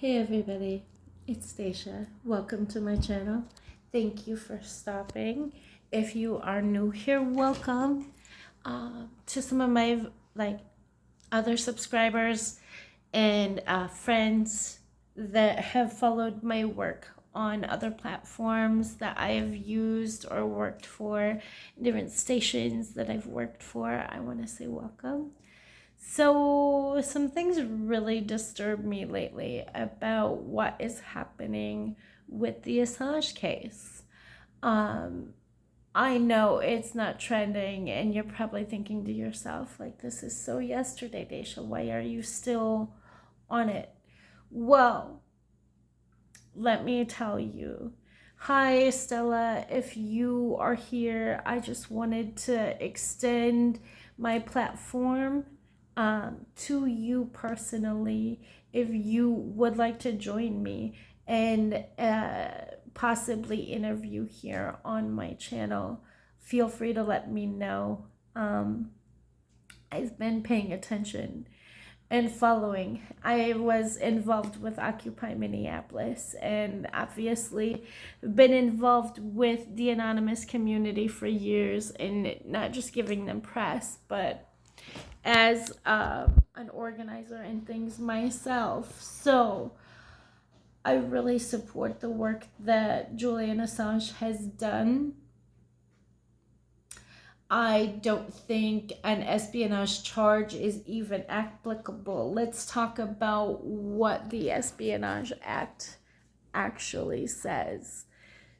Hey everybody, it's Stacia. Welcome to my channel. Thank you for stopping. If you are new here, welcome. To some of my other subscribers and friends that have followed my work on other platforms that I have used or worked for, different stations that I've worked for, I want to say welcome. So, some things really disturb me lately about what is happening with the Assange case. Um, I know it's not trending, and you're probably thinking to yourself, like, this is so yesterday, Daisha. Why are you still on it? Well, let me tell you. Hi, Stella. If you are here, I just wanted to extend my platform to you personally. If you would like to join me and possibly interview here on my channel, feel free to let me know. I've been paying attention and following. I was involved with Occupy Minneapolis and obviously been involved with the anonymous community for years, and not just giving them press, but as an organizer and things myself. So I really support the work that Julian Assange has done. I don't think an espionage charge is even applicable. Let's talk about what the Espionage Act actually says.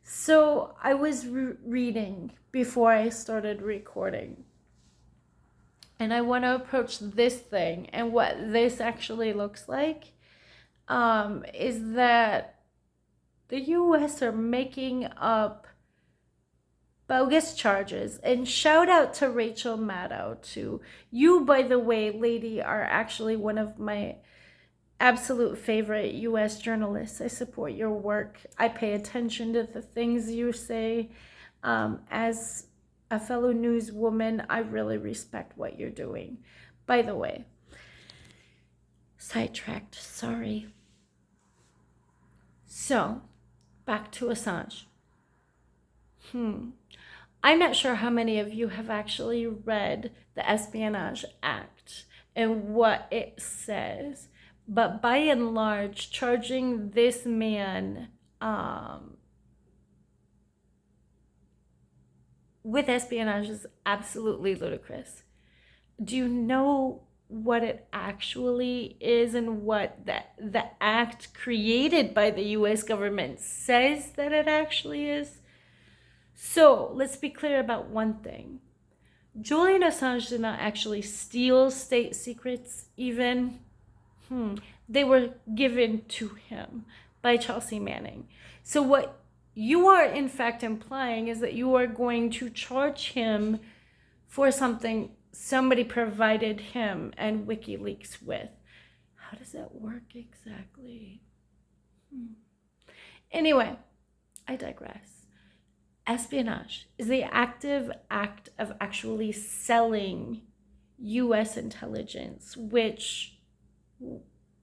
So I was reading before I started recording, and I want to approach this thing, and what this actually looks like is that the US are making up bogus charges. And shout out to Rachel Maddow too. You, by the way, lady, are actually one of my absolute favorite US journalists. I support your work. I pay attention to the things you say. As a fellow newswoman, I really respect what you're doing. By the way, sidetracked, sorry. So, back to Assange. I'm not sure how many of you have actually read the Espionage Act and what it says, but by and large, charging this man with espionage is absolutely ludicrous. Do you know what it actually is and what the act created by the US government says that it actually is? So let's be clear about one thing. Julian Assange did not actually steal state secrets, even. They were given to him by Chelsea Manning. So what you are in fact implying is that you are going to charge him for something somebody provided him and WikiLeaks with. How does that work exactly? Anyway, I digress. Espionage is the active act of actually selling US intelligence, which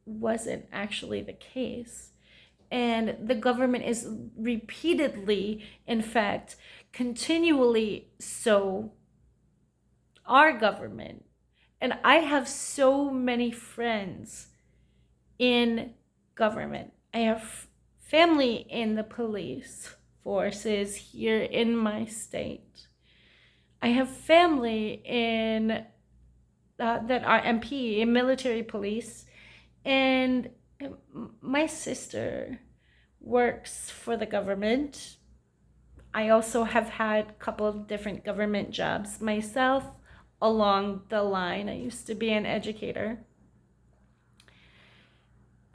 wasn't actually the case. And the government is repeatedly, in fact, continually so, our government. And I have so many friends in government. I have family in the police forces here in my state. I have family in that are MP in military police, and my sister works for the government. I also have had a couple of different government jobs myself along the line. I used to be an educator.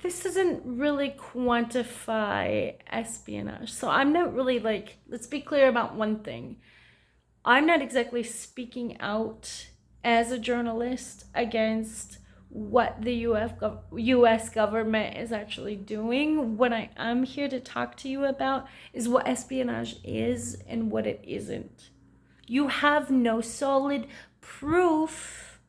This doesn't really quantify espionage. So I'm not really let's be clear about one thing. I'm not exactly speaking out as a journalist against what the US government is actually doing. What I am here to talk to you about is what espionage is and what it isn't. You have no solid proof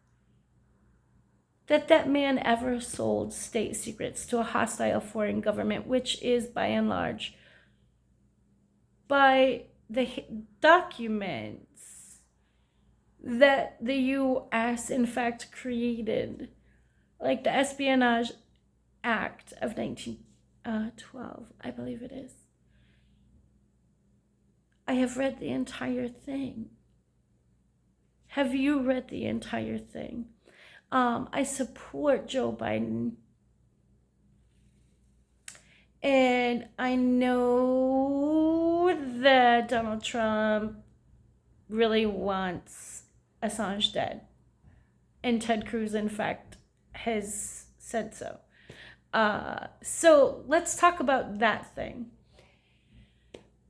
that man ever sold state secrets to a hostile foreign government, which is by and large, by the documents that the U.S. in fact created, like the Espionage Act of 1912, I believe it is. I have read the entire thing. Have you read the entire thing? I support Joe Biden. And I know that Donald Trump really wants Assange dead. And Ted Cruz, in fact, has said so. So let's talk about that thing.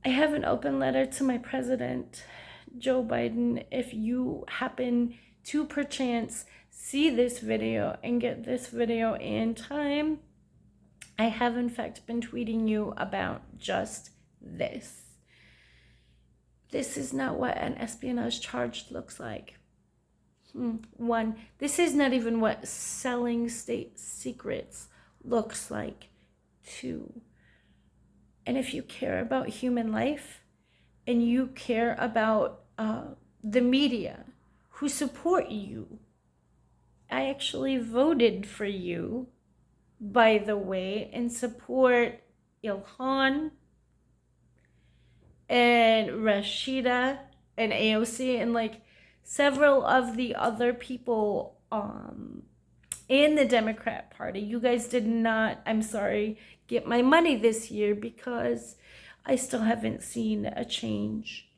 I have an open letter to my president, Joe Biden. If you happen to perchance see this video and get this video in time, I have in fact been tweeting you about just this. This is not what an espionage charge looks like. One, this is not even what selling state secrets looks like. Two, and if you care about human life and you care about the media who support you, I actually voted for you, by the way, and support Ilhan and Rashida and AOC and like several of the other people in the Democrat Party. You guys did not, I'm sorry, get my money this year because I still haven't seen a change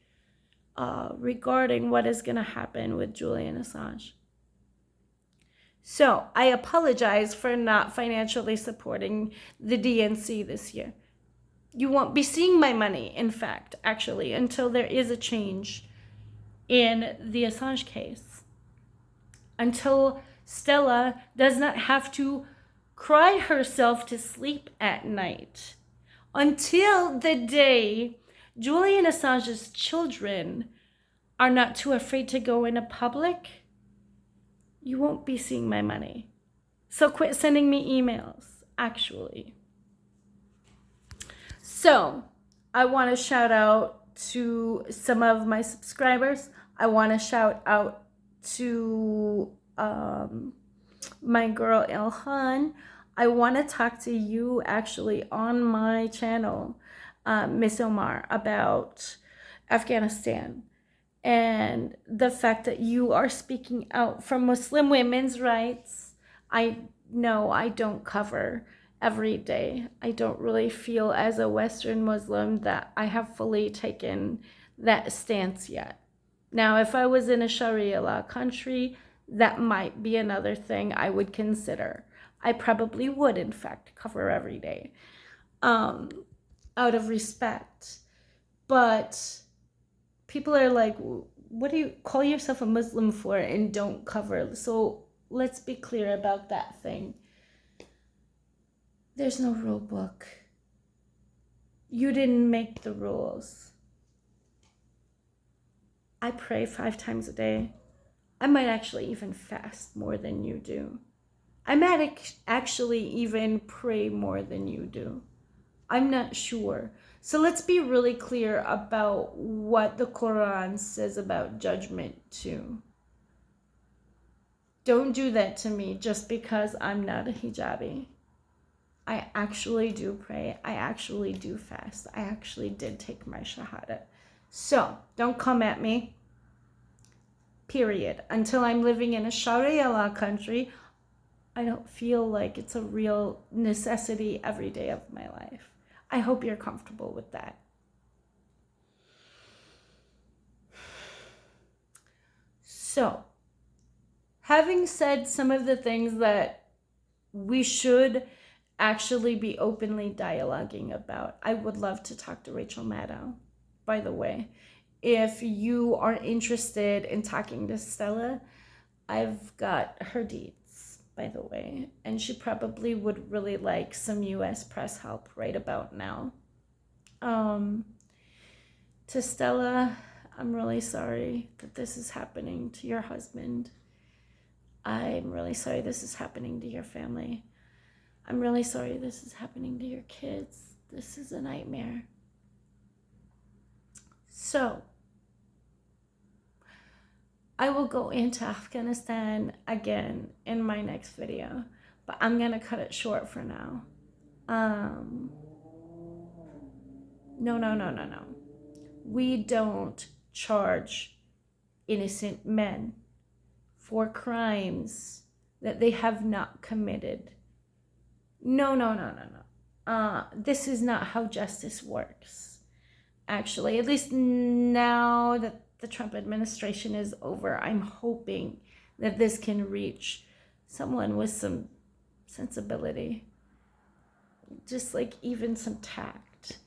regarding what is going to happen with Julian Assange. So I apologize for not financially supporting the DNC this year. You won't be seeing my money, in fact, actually, until there is a change in the Assange case. Until Stella does not have to cry herself to sleep at night. Until the day Julian Assange's children are not too afraid to go into public, you won't be seeing my money. So quit sending me emails, actually. So I want to shout out to some of my subscribers. I want to shout out to my girl Ilhan. I want to talk to you actually on my channel, Miss Omar, about Afghanistan. And the fact that you are speaking out for Muslim women's rights. I know I don't cover every day. I don't really feel as a Western Muslim that I have fully taken that stance yet. Now, if I was in a Sharia law country, that might be another thing I would consider. I probably would, in fact, cover every day out of respect. But people are like, what do you call yourself a Muslim for and don't cover? So let's be clear about that thing. There's no rule book. You didn't make the rules. I pray 5 times a day. I might actually even fast more than you do. I might actually even pray more than you do. I'm not sure. So let's be really clear about what the Quran says about judgment too. Don't do that to me just because I'm not a hijabi. I actually do pray. I actually do fast. I actually did take my shahada. So don't come at me. Period. Until I'm living in a Sharia law country, I don't feel like it's a real necessity every day of my life. I hope you're comfortable with that. So, having said some of the things that we should actually be openly dialoguing about, I would love to talk to Rachel Maddow, by the way. If you are interested in talking to Stella, I've got her deeds, by the way, and she probably would really like some US press help right about now. To Stella, I'm really sorry that this is happening to your husband. I'm really sorry this is happening to your family. I'm really sorry this is happening to your kids. This is a nightmare. So, I will go into Afghanistan again in my next video, but I'm going to cut it short for now. No. We don't charge innocent men for crimes that they have not committed. No. This is not how justice works. Actually, at least now that the Trump administration is over, I'm hoping that this can reach someone with some sensibility, just like even some tact,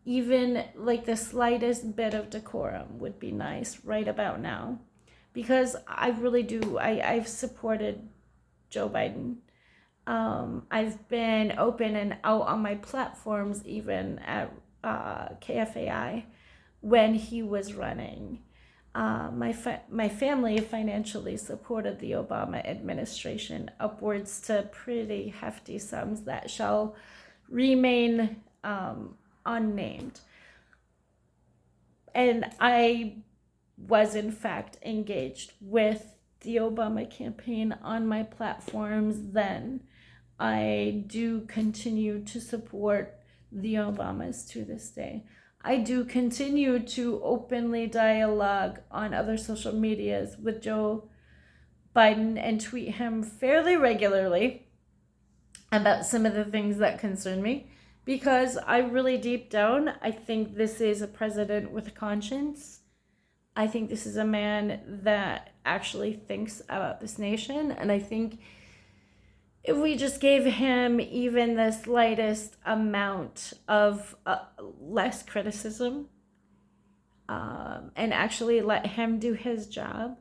even like the slightest bit of decorum would be nice right about now, because I really do. I've supported Joe Biden. I've been open and out on my platforms, even at KFAI when he was running. My family financially supported the Obama administration upwards to pretty hefty sums that shall remain unnamed. And I was in fact engaged with the Obama campaign on my platforms then. I do continue to support the Obamas to this day. I do continue to openly dialogue on other social medias with Joe Biden and tweet him fairly regularly about some of the things that concern me, because I really deep down, I think this is a president with a conscience. I think this is a man that actually thinks about this nation, and I think if we just gave him even the slightest amount of less criticism, and actually let him do his job,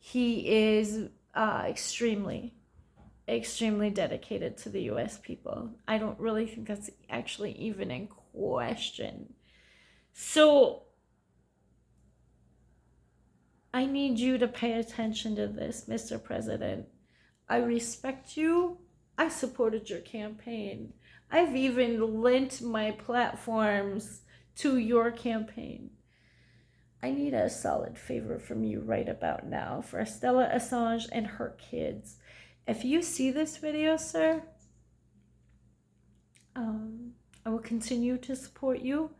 he is extremely dedicated to the U.S. people. I don't really think that's actually even in question. So I need you to pay attention to this, Mr. President. I respect you. I supported your campaign. I've even lent my platforms to your campaign. I need a solid favor from you right about now for Stella Assange and her kids. If you see this video, sir, I will continue to support you.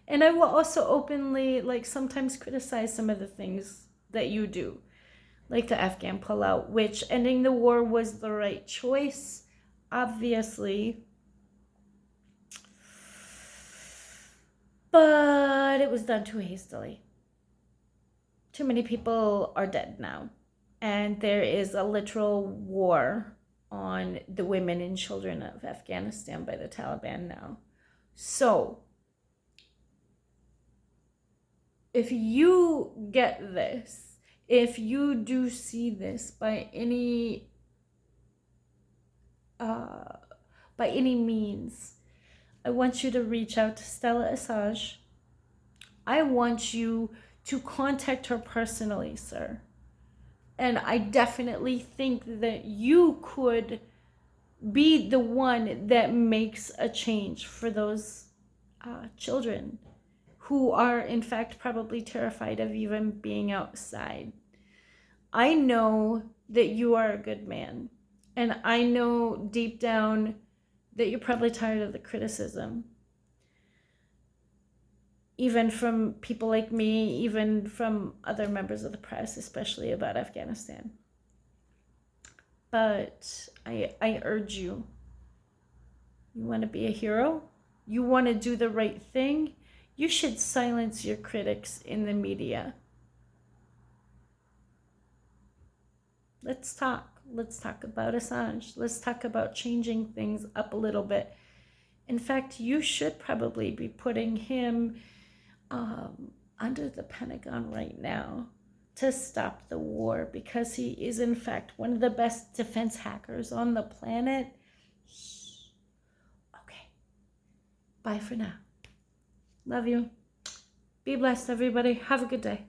And I will also openly, sometimes criticize some of the things that you do, like the Afghan pullout, which ending the war was the right choice, obviously. But it was done too hastily. Too many people are dead now. And there is a literal war on the women and children of Afghanistan by the Taliban now. So, if you get this, if you do see this by any means, I want you to reach out to Stella Assange. I want you to contact her personally, sir. And I definitely think that you could be the one that makes a change for those children who are, in fact, probably terrified of even being outside. I know that you are a good man. And I know deep down that you're probably tired of the criticism. Even from people like me, even from other members of the press, especially about Afghanistan. But I urge you, you want to be a hero? You want to do the right thing? You should silence your critics in the media. Let's talk. Let's talk about Assange. Let's talk about changing things up a little bit. In fact, you should probably be putting him under the Pentagon right now to stop the war, because he is, in fact, one of the best defense hackers on the planet. Okay. Bye for now. Love you. Be blessed, everybody. Have a good day.